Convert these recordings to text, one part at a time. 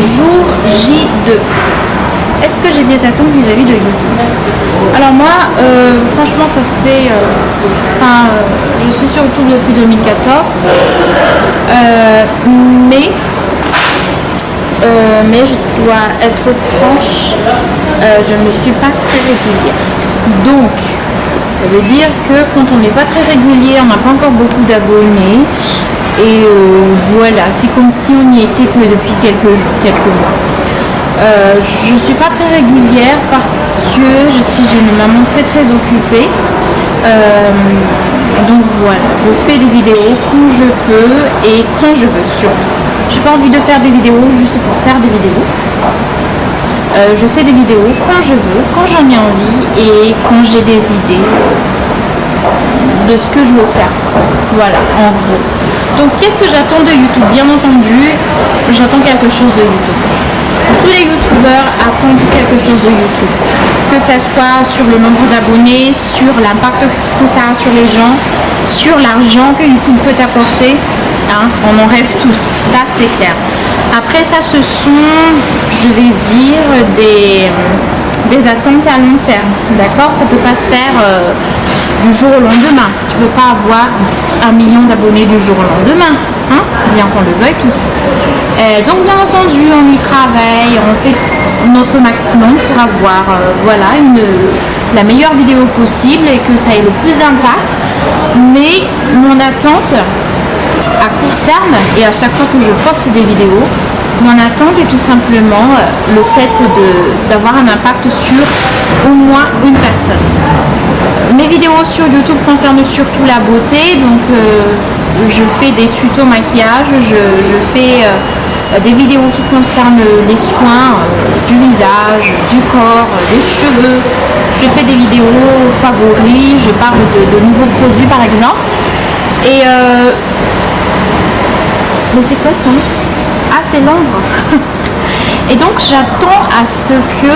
jour J2. Est-ce que j'ai des attentes vis-à-vis de YouTube? Alors moi, franchement, ça fait... je suis sur YouTube depuis 2014. Mais je dois être franche, je ne suis pas très régulière. Donc, ça veut dire que quand on n'est pas très régulier, on n'a pas encore beaucoup d'abonnés. Et voilà, c'est comme si on n'y était que depuis quelques mois. Je ne suis pas très régulière parce que je suis une maman très occupée. Donc voilà, je fais des vidéos quand je peux et quand je veux surtout. J'ai pas envie de faire des vidéos juste pour faire des vidéos. Je fais des vidéos quand je veux, quand j'en ai envie et quand j'ai des idées de ce que je veux faire. Voilà, en gros. Donc qu'est-ce que j'attends de YouTube? Bien entendu, j'attends quelque chose de YouTube. Tous les youtubeurs attendent quelque chose de YouTube. Que ce soit sur le nombre d'abonnés, sur l'impact que ça a sur les gens, sur l'argent que YouTube peut apporter. Hein, on en rêve tous, ça c'est clair. Après ça, ce sont, je vais dire, des attentes à long terme. D'accord? Ça ne peut pas se faire du jour au lendemain. Tu ne peux pas avoir 1 million d'abonnés du jour au lendemain. Hein, bien qu'on le veuille tous. Donc bien entendu, on y travaille, on fait notre maximum pour avoir la meilleure vidéo possible et que ça ait le plus d'impact. Mais mon attente à court terme, et à chaque fois que je poste des vidéos, mon attente est tout simplement le fait d'avoir un impact sur au moins une personne. Mes vidéos sur YouTube concernent surtout la beauté, donc je fais des tutos maquillage, je fais des vidéos qui concernent les soins du visage, du corps, des cheveux. Je fais des vidéos favoris, je parle de nouveaux produits par exemple. Et mais c'est quoi ça? Ah, c'est l'ombre. Et donc j'attends à ce que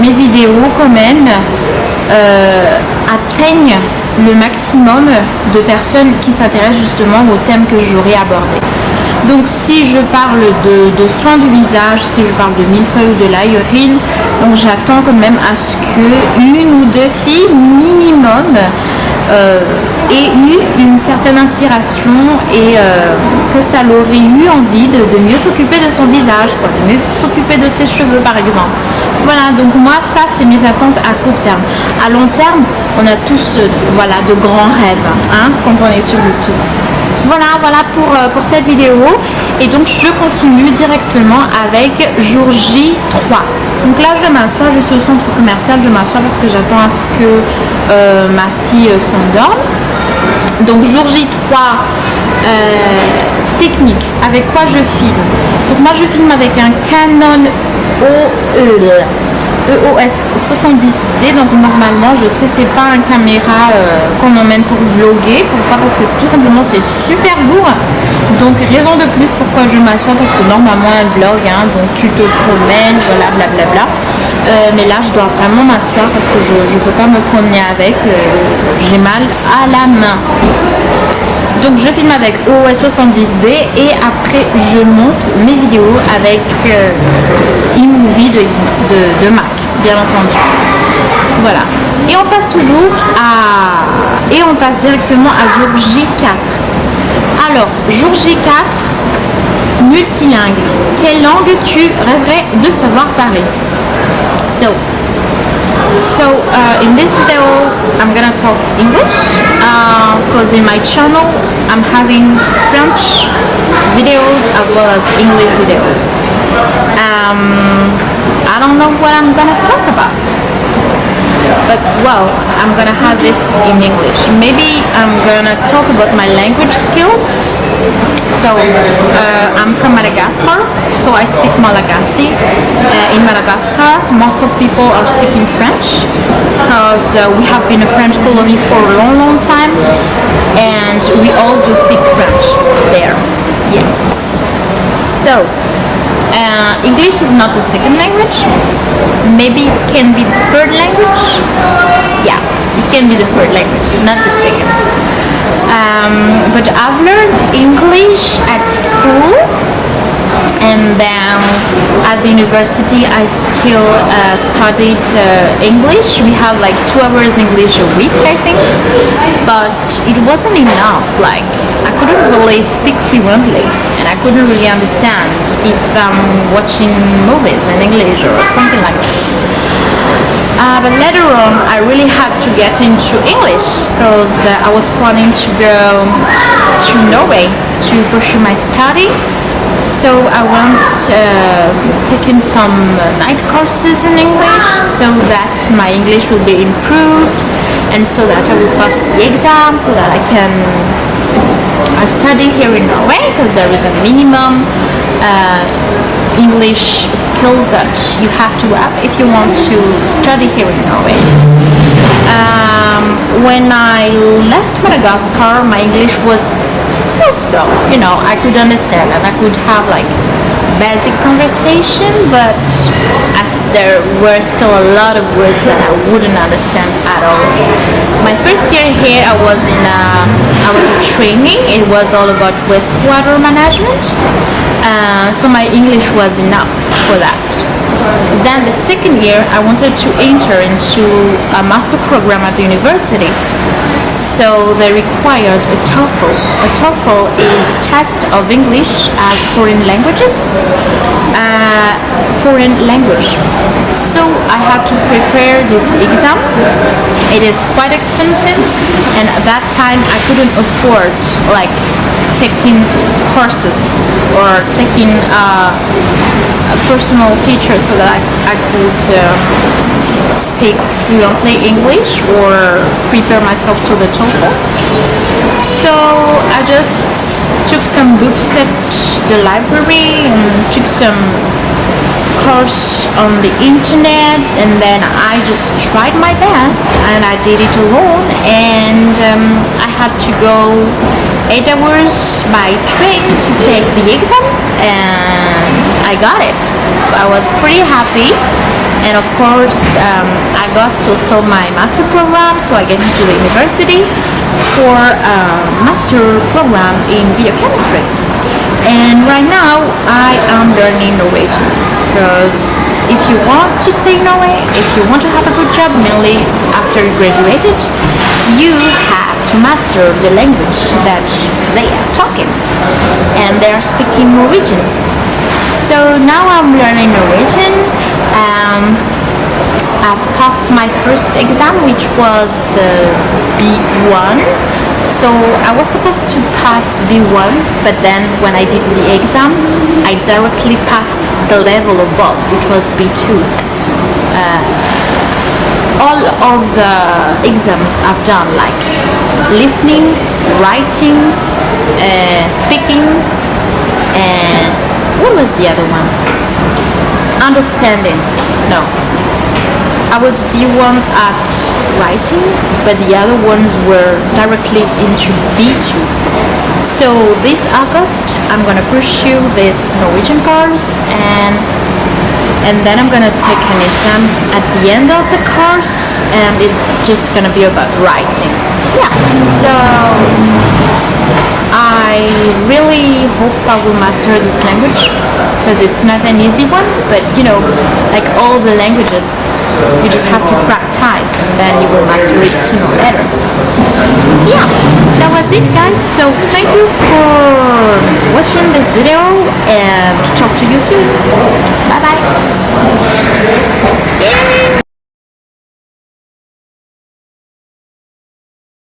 mes vidéos quand même atteignent le maximum de personnes qui s'intéressent justement au thème que j'aurai abordé. Donc si je parle de soins du visage, si je parle de millefeuille ou de l'aérine, donc j'attends quand même à ce que une ou deux filles minimum aient eu une certaine inspiration et que ça l'aurait eu envie de mieux s'occuper de son visage, quoi, de mieux s'occuper de ses cheveux par exemple. Voilà, donc moi ça c'est mes attentes à court terme. À long terme, on a tous de grands rêves hein, quand on est sur YouTube. Voilà pour cette vidéo. Et donc je continue directement avec jour J3. Donc là je m'assois, je suis au centre commercial, je m'assois parce que j'attends à ce que ma fille s'endorme. Donc jour J3, technique, avec quoi je filme? Donc moi je filme avec un Canon EOS 70D, donc normalement je sais c'est pas un caméra qu'on emmène pour vlogger. Pourquoi? Parce que tout simplement c'est super lourd. Donc raison de plus pourquoi je m'assois, parce que normalement un vlog hein, donc tu te promènes, voilà blablabla. Mais là je dois vraiment m'asseoir parce que je peux pas me promener avec, j'ai mal à la main. Donc je filme avec EOS 70D et après je monte mes vidéos avec iMovie de Mac, bien entendu. Voilà. Et on passe directement à jour J4. Alors, jour J4, multilingue. Quelle langue tu rêverais de savoir parler? So in this video I'm gonna talk English because in my channel I'm having French videos as well as English videos. I don't know what I'm gonna talk about, but well, I'm gonna have this in English. Maybe I'm gonna talk about my language skills. So I'm from Madagascar, so I speak Malagasy. In Madagascar, most of people are speaking French because we have been a French colony for a long time, and we all do speak French there. Yeah. So English is not the second language. Maybe it can be the third language. Yeah, it can be the third language, not the second. But I've learned English at school and then at the university I still studied English. We have like 2 hours English a week, I think, but it wasn't enough. Like, I couldn't really speak fluently, and I couldn't really understand if I'm watching movies in English or something like that. But later on, I really had to get into English because I was planning to go to Norway to pursue my study. So I went taking some night courses in English so that my English will be improved, and so that I will pass the exam, so that I can study here in Norway, because there is a minimum English skills that you have to have if you want to study here in Norway. When I left Madagascar, my English was so, you know, I could understand and I could have like basic conversation, but as there were still a lot of words that I wouldn't understand at all. My first year here, I was a training. It was all about wastewater management, so my English was enough for that. Then the second year, I wanted to enter into a master program at the university. So they required a TOEFL. A TOEFL is test of English as foreign languages, So I had to prepare this exam. It is quite expensive, and at that time I couldn't afford like taking courses or taking a personal teacher so that I could speak fluently English or prepare myself to the TOEFL. So I just took some books at the library and took some course on the internet, and then I just tried my best and I did it alone, and I had to go 8 hours by train to take the exam, and I got it. So I was pretty happy, and of course I got also my master program, so I get into the university for a master program in biochemistry. And right now I am learning Norwegian, because if you want to stay in Norway, if you want to have a good job, mainly after you graduated, you have to master the language that they are talking, and they are speaking Norwegian. So now I'm learning Norwegian. I've passed my first exam, which was B1. So I was supposed to pass B1, but then when I did the exam, I directly passed the level above, which was B2. All of the exams I've done, like listening, writing, speaking, and what was the other one? Understanding. No. I was B1 at writing, but the other ones were directly into B2. So this August, I'm gonna pursue this Norwegian course, and then I'm gonna take an exam at the end of the course, and it's just gonna be about writing. Yeah. So I really hope I will master this language, because it's not an easy one, but you know, like all the languages, you just have to practice, and then you will master it sooner or later. Yeah, that was it, guys. So thank you for watching this video, and talk to you soon.